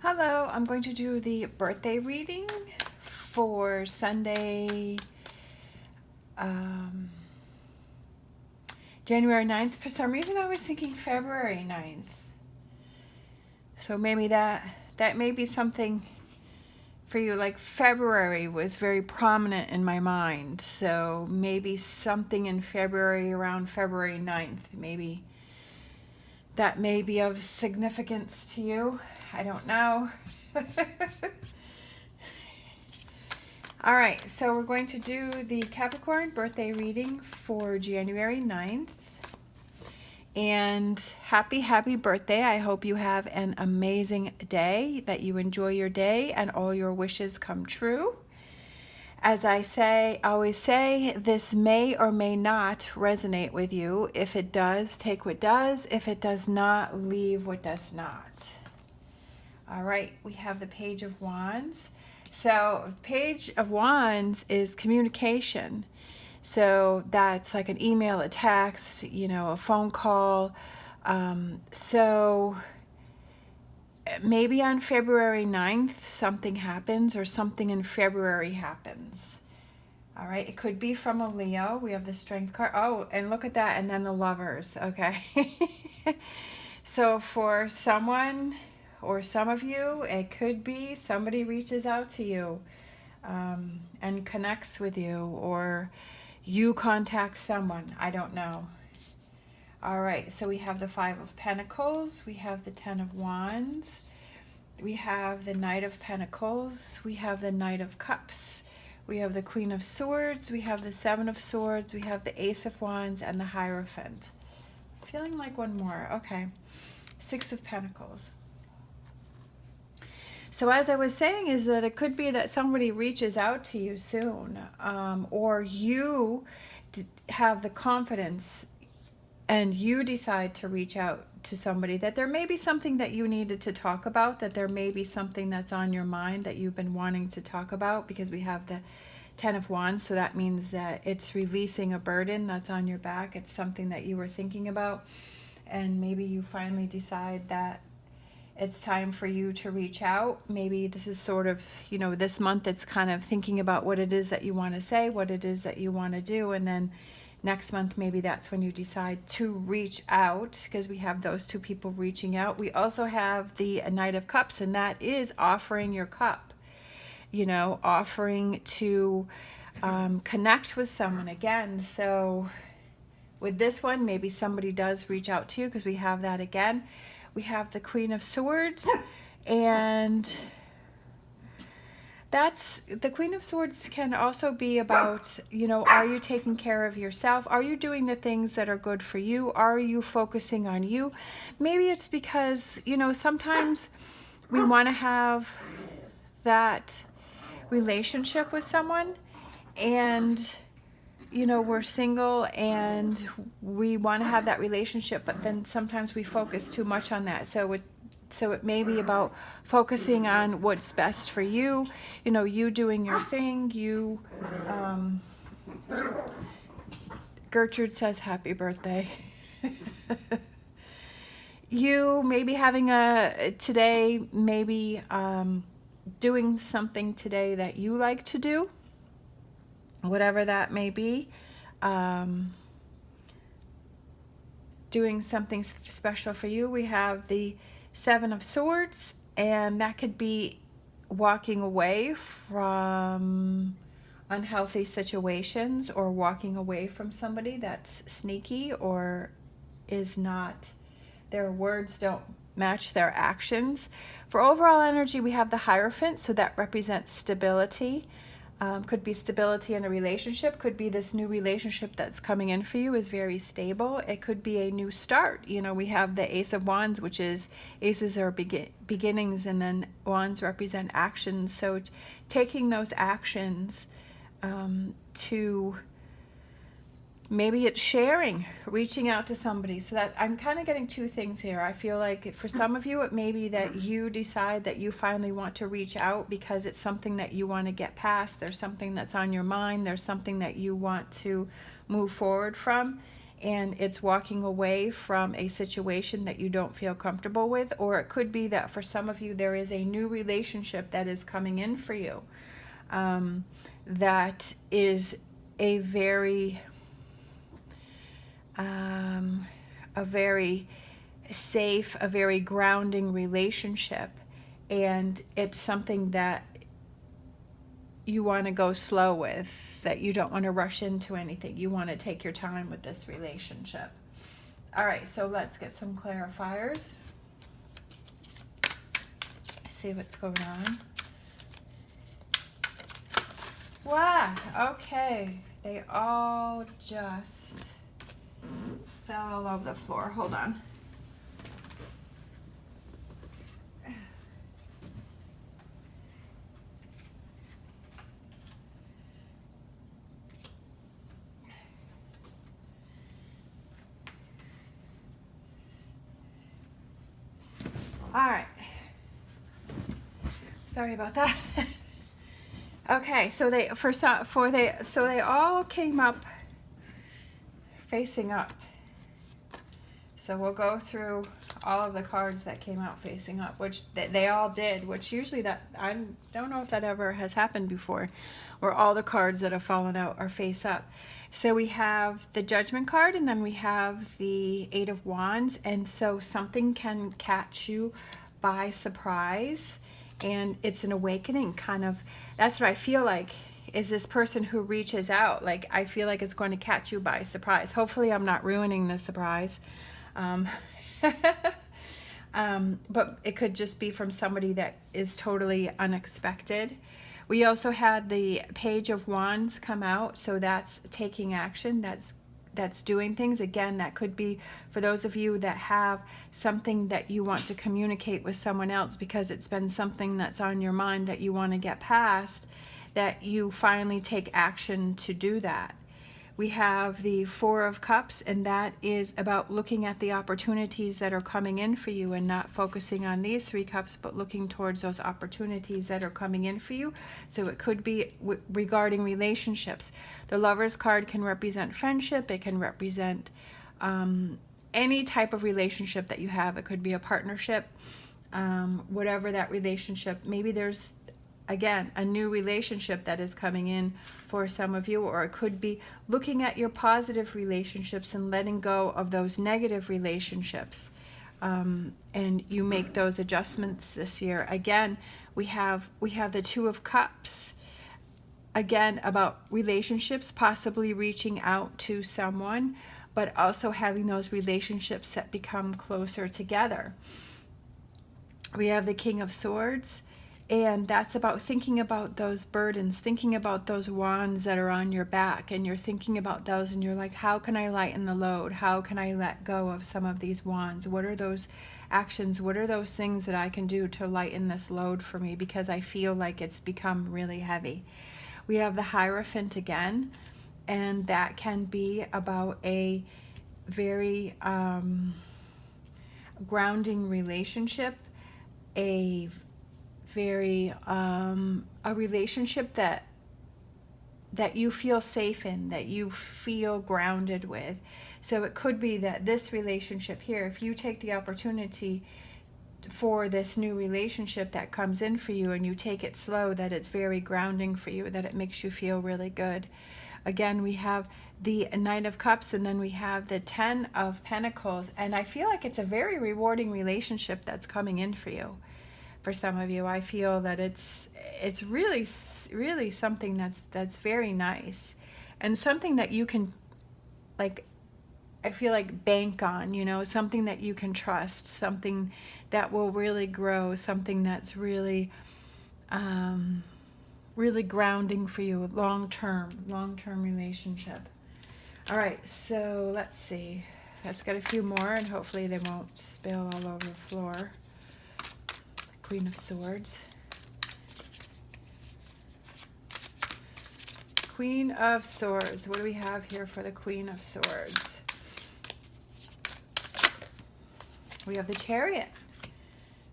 Hello, I'm going to do the birthday reading for Sunday, January 9th. For some reason I was thinking February 9th. So maybe that may be something for you. Like February was very prominent in my mind. So maybe something in February, around February 9th, maybe that may be of significance to you. I don't know. All right, so we're going to do the Capricorn birthday reading for January 9th. And happy birthday. I hope you have an amazing day, that you enjoy your day and all your wishes come true. As I always say, this may or may not resonate with you. If it does, take what does. If it does not, leave what does not. All right, we have the Page of Wands. So Page of Wands is communication. So that's like an email, a text, a phone call. So maybe on February 9th, something happens, or something in February happens. All right, it could be from a Leo. We have the Strength card. Oh, and look at that, and then the Lovers, okay? So for someone or some of you, it could be somebody reaches out to you and connects with you, or you contact someone. I don't know. All right, so we have the Five of Pentacles, we have the Ten of Wands, we have the Knight of Pentacles, we have the Knight of Cups, we have the Queen of Swords, we have the Seven of Swords, we have the Ace of Wands, and the Hierophant. Feeling like one more. Okay. Six of Pentacles. So as I was saying, is that it could be that somebody reaches out to you soon, or you have the confidence and you decide to reach out to somebody, that there may be something that you needed to talk about, that there may be something that's on your mind that you've been wanting to talk about, because we have the Ten of Wands. So that means that it's releasing a burden that's on your back. It's something that you were thinking about, and maybe you finally decide that it's time for you to reach out. Maybe this is sort of, this month it's kind of thinking about what it is that you want to say, what it is that you want to do, and then next month maybe that's when you decide to reach out, because we have those two people reaching out. We also have the Knight of Cups, and that is offering your cup, offering to connect with someone again. So with this one, maybe somebody does reach out to you, because we have that again. We have the Queen of Swords, and that's the Queen of Swords can also be about, are you taking care of yourself? Are you doing the things that are good for you? Are you focusing on you? Maybe it's because, sometimes we want to have that relationship with someone, and we're single and we want to have that relationship, but then sometimes we focus too much on that. So it may be about focusing on what's best for you, you doing your thing. Gertrude says happy birthday. You maybe having doing something today that you like to do, whatever that may be, doing something special for you. We have the Seven of Swords, and that could be walking away from unhealthy situations, or walking away from somebody that's sneaky or is not, their words don't match their actions. For overall energy, we have the Hierophant, so that represents stability. Could be stability in a relationship, could be this new relationship that's coming in for you is very stable. It could be a new start. We have the Ace of Wands, which is, aces are beginnings, and then wands represent actions. So taking those actions to, maybe it's sharing, reaching out to somebody. So that I'm kind of getting two things here. I feel like for some of you, it may be that you decide that you finally want to reach out because it's something that you want to get past. There's something that's on your mind. There's something that you want to move forward from. and it's walking away from a situation that you don't feel comfortable with. Or it could be that for some of you there is a new relationship that is coming in for you, that is a very safe, a very grounding relationship, and it's something that you want to go slow with, that you don't want to rush into anything. You want to take your time with this relationship. All right, so let's get some clarifiers. See what's going on. Wow, okay. They all just fell all over the floor. Hold on. All right. Sorry about that. Okay, so they all came up facing up. So we'll go through all of the cards that came out facing up, which they all did, which usually that, I don't know if that ever has happened before, where all the cards that have fallen out are face up. So we have the Judgment card, and then we have the Eight of Wands, and so something can catch you by surprise, and it's an awakening kind of. That's what I feel like, is this person who reaches out. Like, I feel like it's going to catch you by surprise. Hopefully I'm not ruining the surprise. But it could just be from somebody that is totally unexpected. We also had the Page of Wands come out, so that's taking action, that's doing things. Again, that could be for those of you that have something that you want to communicate with someone else because it's been something that's on your mind that you want to get past, that you finally take action to do that. We have the Four of Cups, and that is about looking at the opportunities that are coming in for you and not focusing on these three cups, but looking towards those opportunities that are coming in for you. So it could be regarding relationships. The Lover's card can represent friendship. It can represent any type of relationship that you have. It could be a partnership, whatever that relationship. Maybe there's, again, a new relationship that is coming in for some of you, or it could be looking at your positive relationships and letting go of those negative relationships, and you make those adjustments this year. Again, we have the Two of Cups, again, about relationships, possibly reaching out to someone, but also having those relationships that become closer together. We have the King of Swords, and that's about thinking about those burdens, thinking about those wands that are on your back, and you're thinking about those, and you're like, how can I lighten the load? How can I let go of some of these wands? What are those actions? What are those things that I can do to lighten this load for me, because I feel like it's become really heavy? We have the Hierophant again, and that can be about a very grounding relationship, a very a relationship that you feel safe in, that you feel grounded with. So it could be that this relationship here, if you take the opportunity for this new relationship that comes in for you and you take it slow, that it's very grounding for you, that it makes you feel really good. Again, we have the Knight of Cups, and then we have the Ten of Pentacles, and I feel like it's a very rewarding relationship that's coming in for you. For some of you, I feel that it's really something that's very nice, and something that you can, like, I feel like, bank on, you know, something that you can trust, something that will really grow, something that's really really grounding for you, long-term relationship. All right, so let's see. Let's get a few more, and hopefully they won't spill all over the floor. Queen of Swords. Queen of Swords. What do we have here for the Queen of Swords? We have the Chariot.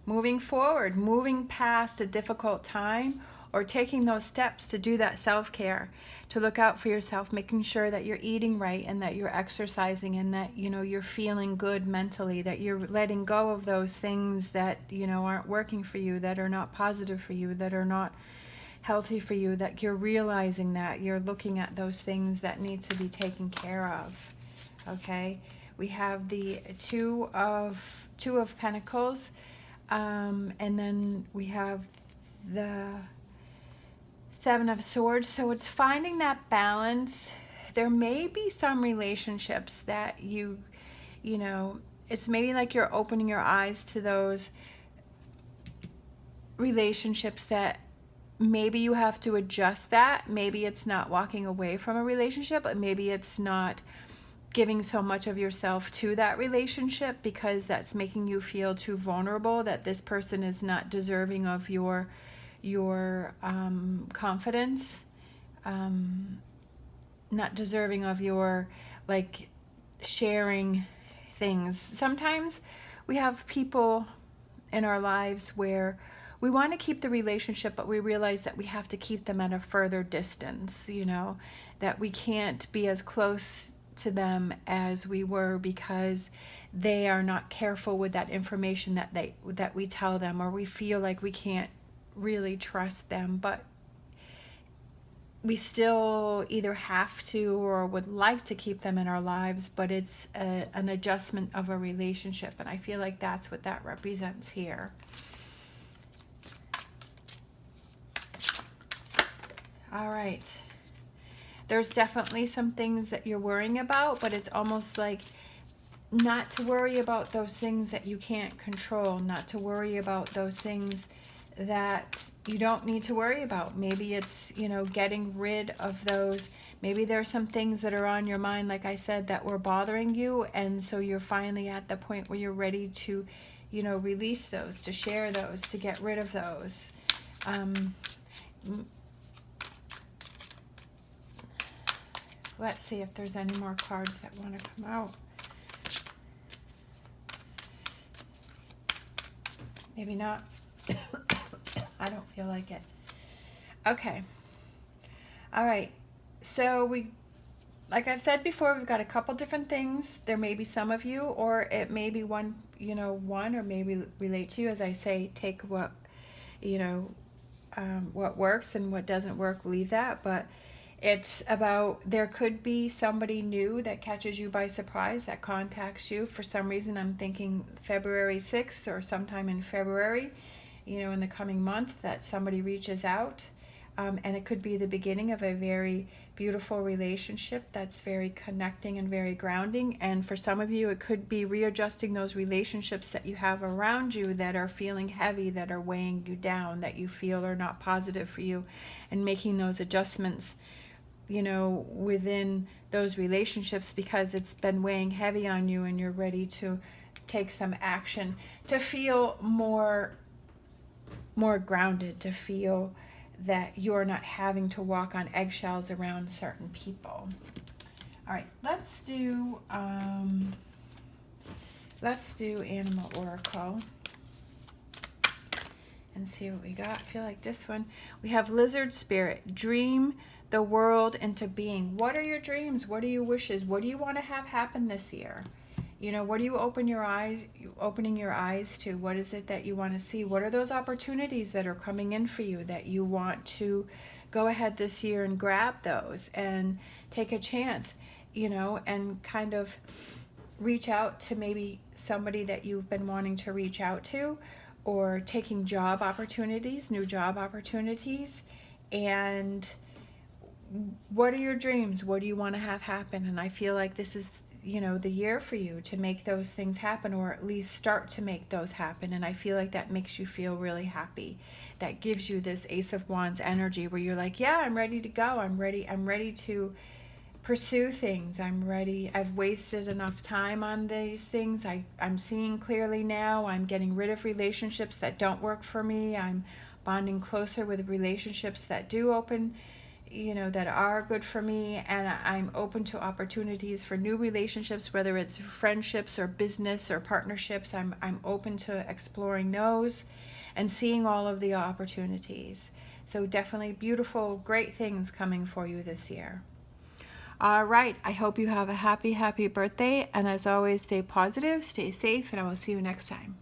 Moving forward, moving past a difficult time, or taking those steps to do that self-care, to look out for yourself, making sure that you're eating right and that you're exercising and that, you know, you're feeling good mentally, that you're letting go of those things that, you know, aren't working for you, that are not positive for you, that are not healthy for you, that you're realizing that you're looking at those things that need to be taken care of. Okay, we have the two of Pentacles, and then we have the Seven of Swords. So it's finding that balance. There may be some relationships that you know, it's maybe like you're opening your eyes to those relationships that maybe you have to adjust that. Maybe it's not walking away from a relationship, but maybe it's not giving so much of yourself to that relationship because that's making you feel too vulnerable, that this person is not deserving of your confidence, not deserving of your, like, sharing things. Sometimes we have people in our lives where we want to keep the relationship, but we realize that we have to keep them at a further distance, you know, that we can't be as close to them as we were because they are not careful with that information that we tell them, or we feel like we can't really trust them, but we still either have to or would like to keep them in our lives, but it's an adjustment of a relationship, and I feel like that's what that represents here. All right. There's definitely some things that you're worrying about, but it's almost like not to worry about those things that you can't control, not to worry about those things that you don't need to worry about. Maybe it's, you know, getting rid of those. Maybe there are some things that are on your mind, like I said, that were bothering you, and so you're finally at the point where you're ready to, you know, release those, to share those, to get rid of those. Let's see if there's any more cards that want to come out. Maybe not. I don't feel like it. Okay. All right. So like I've said before, we've got a couple different things. There may be some of you, or it may be one, you know, one, or maybe relate to you. As I say, take what, you know, what works, and what doesn't work, leave that. But it's about, there could be somebody new that catches you by surprise, that contacts you. For some reason, I'm thinking February 6th or sometime in February, you know, in the coming month, that somebody reaches out. And it could be the beginning of a very beautiful relationship that's very connecting and very grounding. And for some of you, it could be readjusting those relationships that you have around you that are feeling heavy, that are weighing you down, that you feel are not positive for you, and making those adjustments, you know, within those relationships because it's been weighing heavy on you, and you're ready to take some action to feel more grounded, to feel that you're not having to walk on eggshells around certain people. All right, let's do Animal Oracle and see what we got. I feel like this one, we have Lizard Spirit. Dream the world into being. What are your dreams? What are your wishes? What do you want to have happen this year? You know, what are you opening your eyes to? What is it that you want to see? What are those opportunities that are coming in for you that you want to go ahead this year and grab those and take a chance, you know, and kind of reach out to maybe somebody that you've been wanting to reach out to, or taking job opportunities, new job opportunities. And what are your dreams? What do you want to have happen? And I feel like this is, you know, the year for you to make those things happen, or at least start to make those happen. And I feel like that makes you feel really happy. That gives you this Ace of Wands energy where you're like, yeah, I'm ready to go. I'm ready to pursue things. I'm ready. I've wasted enough time on these things. I'm seeing clearly now. I'm getting rid of relationships that don't work for me. I'm bonding closer with relationships that do open, you know, that are good for me, and I'm open to opportunities for new relationships, whether it's friendships or business or partnerships. I'm open to exploring those and seeing all of the opportunities. So definitely beautiful, great things coming for you this year. All right, I hope you have a happy birthday, and as always, stay positive, stay safe, and I will see you next time.